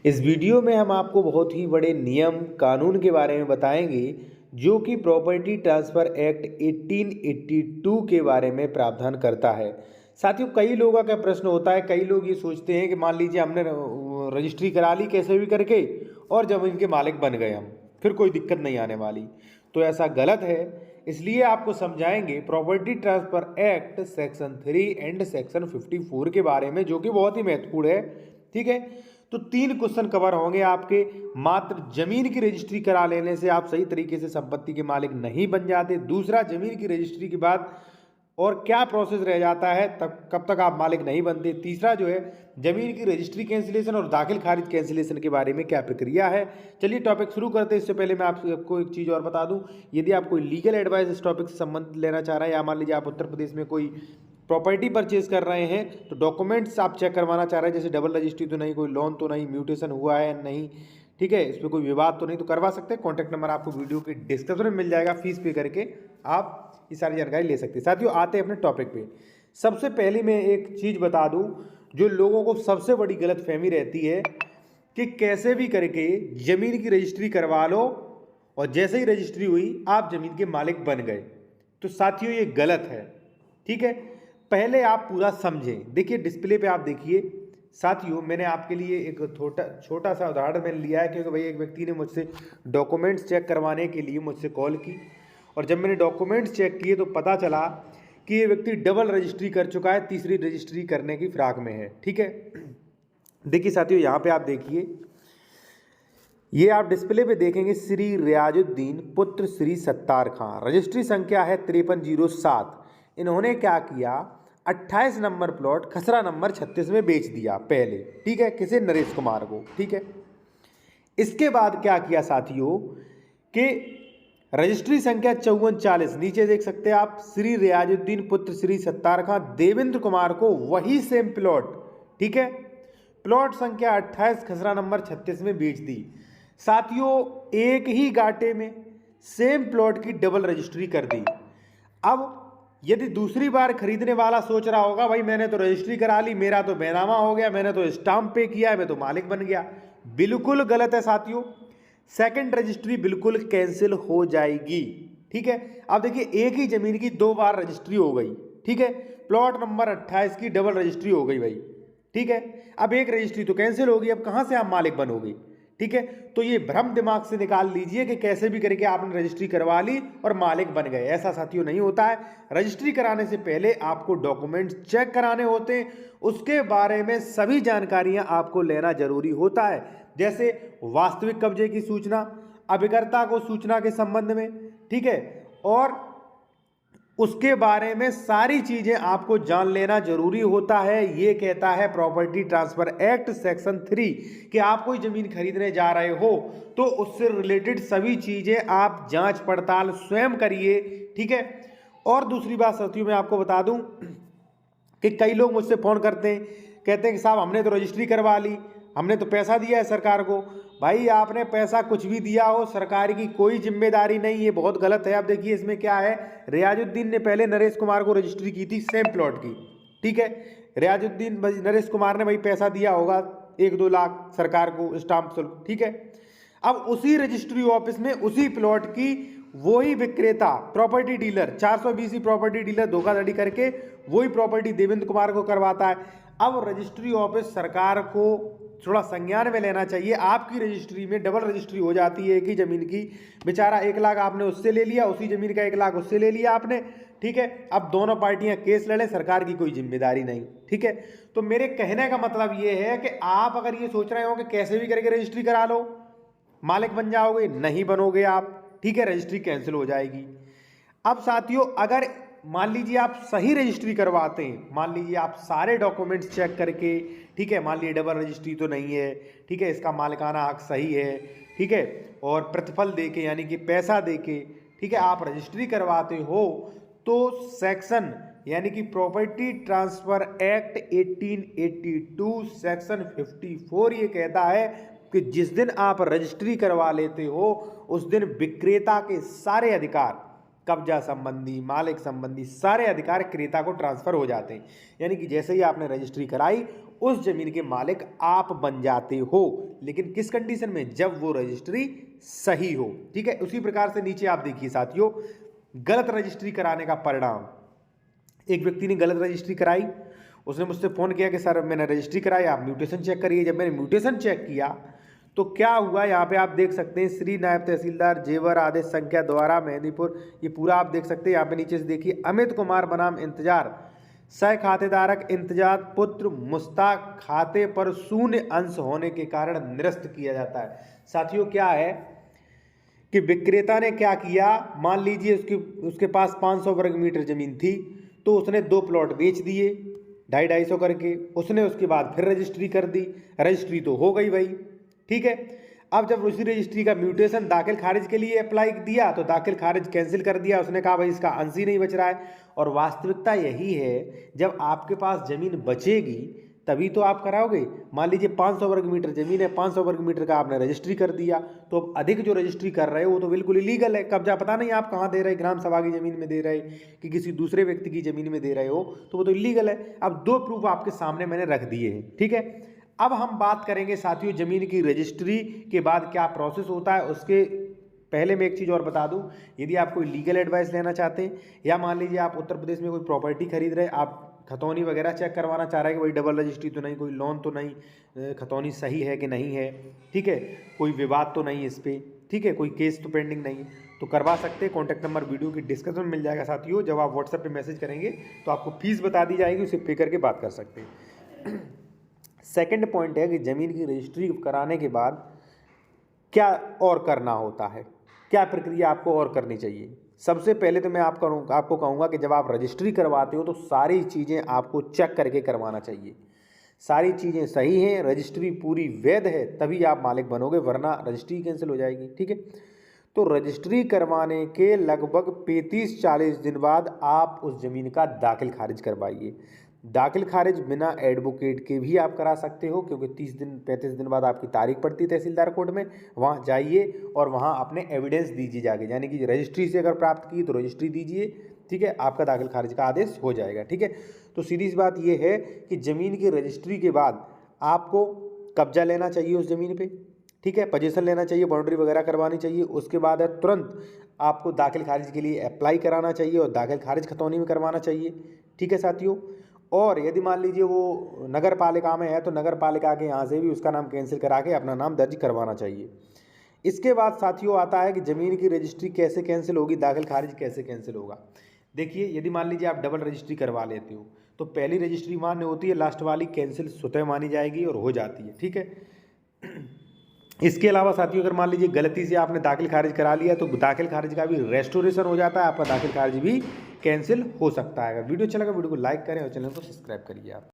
इस वीडियो में हम आपको बहुत ही बड़े नियम कानून के बारे में बताएंगे जो कि प्रॉपर्टी ट्रांसफ़र एक्ट 1882 के बारे में प्रावधान करता है। साथियों, कई लोगों का प्रश्न होता है, कई लोग ये सोचते हैं कि मान लीजिए हमने रजिस्ट्री करा ली कैसे भी करके और ज़मीन के मालिक बन गए हम, फिर कोई दिक्कत नहीं आने वाली। तो ऐसा गलत है। इसलिए आपको समझाएंगे property transfer act section 3 and section 54 के बारे में, जो कि बहुत ही महत्वपूर्ण है। ठीक है, तो 3 क्वेश्चन कवर होंगे आपके। मात्र जमीन की रजिस्ट्री करा लेने से आप सही तरीके से संपत्ति के मालिक नहीं बन जाते। दूसरा, जमीन की रजिस्ट्री के बाद और क्या प्रोसेस रह जाता है, तब कब तक आप मालिक नहीं बनते। तीसरा जो है, जमीन की रजिस्ट्री कैंसिलेशन और दाखिल खारिज कैंसिलेशन के बारे में क्या प्रक्रिया है। चलिए टॉपिक शुरू करते हैं। इससे पहले मैं आपको एक चीज़ और बता दूं, यदि आप कोई लीगल एडवाइस इस टॉपिक से संबंधित लेना चाह रहे हैं, या मान लीजिए आप उत्तर प्रदेश में कोई प्रॉपर्टी परचेज कर रहे हैं तो डॉक्यूमेंट्स आप चेक करवाना चाह रहे हैं, जैसे डबल रजिस्ट्री तो नहीं, कोई लोन तो नहीं, म्यूटेशन हुआ है नहीं, ठीक है, इस पर कोई विवाद तो नहीं, तो करवा सकते हैं। कॉन्टैक्ट नंबर आपको वीडियो के डिस्क्रिप्शन में मिल जाएगा। फीस पे करके आप ये सारी जानकारी ले सकते हैं। साथियों, आते हैं अपने टॉपिक पे। सबसे पहले मैं एक चीज़ बता दूं, जो लोगों को सबसे बड़ी गलतफहमी रहती है कि कैसे भी करके ज़मीन की रजिस्ट्री करवा लो और जैसे ही रजिस्ट्री हुई आप ज़मीन के मालिक बन गए। तो साथियों, ये गलत है। ठीक है, पहले आप पूरा समझें। देखिए डिस्प्ले पे आप देखिए। साथियों, मैंने आपके लिए एक छोटा सा उदाहरण मैंने लिया है, क्योंकि भाई एक व्यक्ति ने मुझसे डॉक्यूमेंट्स चेक करवाने के लिए मुझसे कॉल की, और जब मैंने डॉक्यूमेंट्स चेक किए तो पता चला कि ये व्यक्ति डबल रजिस्ट्री कर चुका है, तीसरी रजिस्ट्री करने की फिराक में है। ठीक है, देखिए साथियों, यहाँ पे आप देखिए, ये आप डिस्प्ले पे देखेंगे श्री रियाजुद्दीन पुत्र श्री सत्तार खां, रजिस्ट्री संख्या है 5307। इन्होंने क्या किया, 28 नंबर प्लॉट खसरा नंबर 36 में बेच दिया पहले। ठीक है, किसे, नरेश कुमार को। ठीक है, इसके बाद क्या किया साथियों कि रजिस्ट्री संख्या 5440, नीचे देख सकते हैं आप, श्री रियाजुद्दीन पुत्र श्री सत्तार खां देवेंद्र कुमार को वही सेम प्लॉट, ठीक है, प्लॉट संख्या 28 खसरा नंबर 36 में बेच दी। साथियों, एक ही गाटे में सेम प्लॉट की डबल रजिस्ट्री कर दी। अब यदि दूसरी बार खरीदने वाला सोच रहा होगा, भाई मैंने तो रजिस्ट्री करा ली, मेरा तो बैनामा हो गया, मैंने तो स्टाम्प पे किया है, मैं तो मालिक बन गया। बिल्कुल गलत है साथियों। सेकंड रजिस्ट्री बिल्कुल कैंसिल हो जाएगी। ठीक है, अब देखिए, एक ही जमीन की 2 बार रजिस्ट्री हो गई। ठीक है, प्लॉट नंबर 28 की डबल रजिस्ट्री हो गई भाई। ठीक है, अब एक रजिस्ट्री तो कैंसिल होगी, अब कहां से आप मालिक बनोगे। ठीक है, तो ये भ्रम दिमाग से निकाल लीजिए कि कैसे भी करके आपने रजिस्ट्री करवा ली और मालिक बन गए। ऐसा साथियों नहीं होता है। रजिस्ट्री कराने से पहले आपको डॉक्यूमेंट्स चेक कराने होते हैं, उसके बारे में सभी जानकारियां आपको लेना जरूरी होता है, जैसे वास्तविक कब्जे की सूचना, अभिकर्ता को सूचना के संबंध में, ठीक है, और उसके बारे में सारी चीजें आपको जान लेना जरूरी होता है। ये कहता है प्रॉपर्टी ट्रांसफर एक्ट सेक्शन 3 कि आप कोई जमीन खरीदने जा रहे हो तो उससे रिलेटेड सभी चीजें आप जांच पड़ताल स्वयं करिए। ठीक है, और दूसरी बात साथियों, मैं आपको बता दूं कि कई लोग मुझसे फोन करते हैं, कहते हैं कि साहब हमने तो रजिस्ट्री करवा ली, हमने तो पैसा दिया है सरकार को। भाई आपने पैसा कुछ भी दिया हो, सरकार की कोई जिम्मेदारी नहीं, ये बहुत गलत है। आप देखिए इसमें क्या है, रियाजुद्दीन ने पहले नरेश कुमार को रजिस्ट्री की थी सेम प्लॉट की। ठीक है, रियाजुद्दीन नरेश कुमार ने भाई पैसा दिया होगा 1-2 लाख सरकार को स्टाम्प शुल्क। ठीक है, अब उसी रजिस्ट्री ऑफिस में उसी प्लॉट की वही विक्रेता प्रॉपर्टी डीलर 420 प्रॉपर्टी डीलर धोखाधड़ी करके वही प्रॉपर्टी देवेंद्र कुमार को करवाता है। अब रजिस्ट्री ऑफिस सरकार को थोड़ा संज्ञान में लेना चाहिए। आपकी रजिस्ट्री में डबल रजिस्ट्री हो जाती है एक ही जमीन की। बेचारा 1 लाख आपने उससे ले लिया, उसी जमीन का 1 लाख उससे ले लिया आपने। ठीक है, अब दोनों पार्टियां केस लड़े, सरकार की कोई जिम्मेदारी नहीं। ठीक है, तो मेरे कहने का मतलब ये है कि आप अगर ये सोच रहे हो कि कैसे भी करके रजिस्ट्री करा लो मालिक बन जाओगे, नहीं बनोगे आप। ठीक है, रजिस्ट्री कैंसिल हो जाएगी। अब साथियों, अगर मान लीजिए आप सही रजिस्ट्री करवाते हैं, मान लीजिए आप सारे डॉक्यूमेंट्स चेक करके, ठीक है, मान लीजिए डबल रजिस्ट्री तो नहीं है, ठीक है, इसका मालिकाना हक सही है, ठीक है, और प्रतिफल देके यानी कि पैसा देके, ठीक है, आप रजिस्ट्री करवाते हो, तो सेक्शन यानी कि प्रॉपर्टी ट्रांसफर एक्ट 1882 सेक्शन 54 ये कहता है कि जिस दिन आप रजिस्ट्री करवा लेते हो उस दिन विक्रेता के सारे अधिकार, कब्जा संबंधी, मालिक संबंधी सारे अधिकार क्रेता को ट्रांसफर हो जाते हैं। यानी कि जैसे ही आपने रजिस्ट्री कराई उस ज़मीन के मालिक आप बन जाते हो, लेकिन किस कंडीशन में? जब वो रजिस्ट्री सही हो। ठीक है, उसी प्रकार से नीचे आप देखिए साथियों, गलत रजिस्ट्री कराने का परिणाम। एक व्यक्ति ने गलत रजिस्ट्री कराई, उसने मुझसे फ़ोन किया कि सर मैंने रजिस्ट्री कराई, आप म्यूटेशन चेक करिए। जब मैंने म्यूटेशन चेक किया तो क्या हुआ, यहाँ पे आप देख सकते हैं, श्री नायब तहसीलदार जेवर आदेश संख्या द्वारा मेहंदीपुर, ये पूरा आप देख सकते हैं। यहाँ पे नीचे से देखिए, अमित कुमार बनाम इंतजार, सह खातेदारक इंतजार पुत्र मुश्ताक खाते पर 0 अंश होने के कारण निरस्त किया जाता है। साथियों क्या है कि विक्रेता ने क्या किया, मान लीजिए उसके पास 500 वर्ग मीटर जमीन थी, तो उसने 2 प्लॉट बेच दिए 250-250 करके। उसने उसके बाद फिर रजिस्ट्री कर दी, रजिस्ट्री तो हो गई भाई, ठीक है। अब जब उसी रजिस्ट्री का म्यूटेशन दाखिल खारिज के लिए अप्लाई दिया तो दाखिल खारिज कैंसिल कर दिया, उसने कहा भाई इसका अंश ही नहीं बच रहा है। और वास्तविकता यही है, जब आपके पास जमीन बचेगी तभी तो आप कराओगे। मान लीजिए 500 वर्ग मीटर जमीन है, 500 वर्ग मीटर का आपने रजिस्ट्री कर दिया, तो अब अधिक जो रजिस्ट्री कर रहे हो वो तो बिल्कुल इलीगल है। कब्जा पता नहीं आप कहाँ दे रहे, ग्राम सभा की जमीन में दे रहे कि किसी दूसरे व्यक्ति की जमीन में दे रहे हो, तो वो तो इलीगल है। अब 2 प्रूफ आपके सामने मैंने रख दिए हैं, ठीक है। अब हम बात करेंगे साथियों जमीन की रजिस्ट्री के बाद क्या प्रोसेस होता है। उसके पहले मैं एक चीज़ और बता दूं, यदि आप कोई लीगल एडवाइस लेना चाहते हैं, या मान लीजिए आप उत्तर प्रदेश में कोई प्रॉपर्टी खरीद रहे हैं, आप खतौनी वगैरह चेक करवाना चाह रहे हैं कि भाई डबल रजिस्ट्री तो नहीं, कोई लोन तो नहीं, खतौनी सही है कि नहीं है, ठीक है, कोई विवाद तो नहीं इस पर, ठीक है, कोई केस तो पेंडिंग नहीं, तो करवा सकते हैं। कॉन्टैक्ट नंबर वीडियो की डिस्क्रिप्शन में मिल जाएगा साथियों। जब आप व्हाट्सएप पे मैसेज करेंगे तो आपको फीस बता दी जाएगी, उसे पे करके बात कर सकते हैं। सेकंड पॉइंट है कि ज़मीन की रजिस्ट्री कराने के बाद क्या और करना होता है, क्या प्रक्रिया आपको और करनी चाहिए। सबसे पहले तो मैं आपको कहूँगा कि जब आप रजिस्ट्री करवाते हो तो सारी चीज़ें आपको चेक करके करवाना चाहिए। सारी चीज़ें सही हैं, रजिस्ट्री पूरी वैध है, तभी आप मालिक बनोगे, वरना रजिस्ट्री कैंसिल हो जाएगी, ठीक है। तो रजिस्ट्री करवाने के लगभग 35-40 दिन बाद आप उस ज़मीन का दाखिल खारिज करवाइए। दाखिल खारिज बिना एडवोकेट के भी आप करा सकते हो, क्योंकि 35 दिन बाद आपकी तारीख पड़ती है तहसीलदार कोर्ट में। वहाँ जाइए और वहाँ अपने एविडेंस दीजिए जाके, यानी कि रजिस्ट्री से अगर प्राप्त की तो रजिस्ट्री दीजिए, ठीक है, आपका दाखिल खारिज का आदेश हो जाएगा, ठीक है। तो सीधी सी बात ये है कि ज़मीन की रजिस्ट्री के बाद आपको कब्जा लेना चाहिए उस ज़मीन पर, ठीक है, पोजीशन लेना चाहिए, बाउंड्री वगैरह करवानी चाहिए। उसके बाद है तुरंत आपको दाखिल खारिज के लिए अप्लाई कराना चाहिए और दाखिल खारिज खतौनी में करवाना चाहिए, ठीक है साथियों। और यदि मान लीजिए वो नगर पालिका में है तो नगर पालिका के यहाँ से भी उसका नाम कैंसिल करा के अपना नाम दर्ज करवाना चाहिए। इसके बाद साथियों आता है कि ज़मीन की रजिस्ट्री कैसे कैंसिल होगी, दाखिल खारिज कैसे कैंसिल होगा। देखिए, यदि मान लीजिए आप डबल रजिस्ट्री करवा लेते हो तो पहली रजिस्ट्री मान्य होती है, लास्ट वाली कैंसिल स्वतः मानी जाएगी और हो जाती है, ठीक है। इसके अलावा साथियों अगर मान लीजिए गलती से आपने दाखिल खारिज करा लिया तो दाखिल खारिज का भी रेस्टोरेशन हो जाता है, आपका दाखिल खारिज भी कैंसिल हो सकता है। अगर वीडियो अच्छा लगा वीडियो को लाइक करें और चैनल को सब्सक्राइब करिए आप।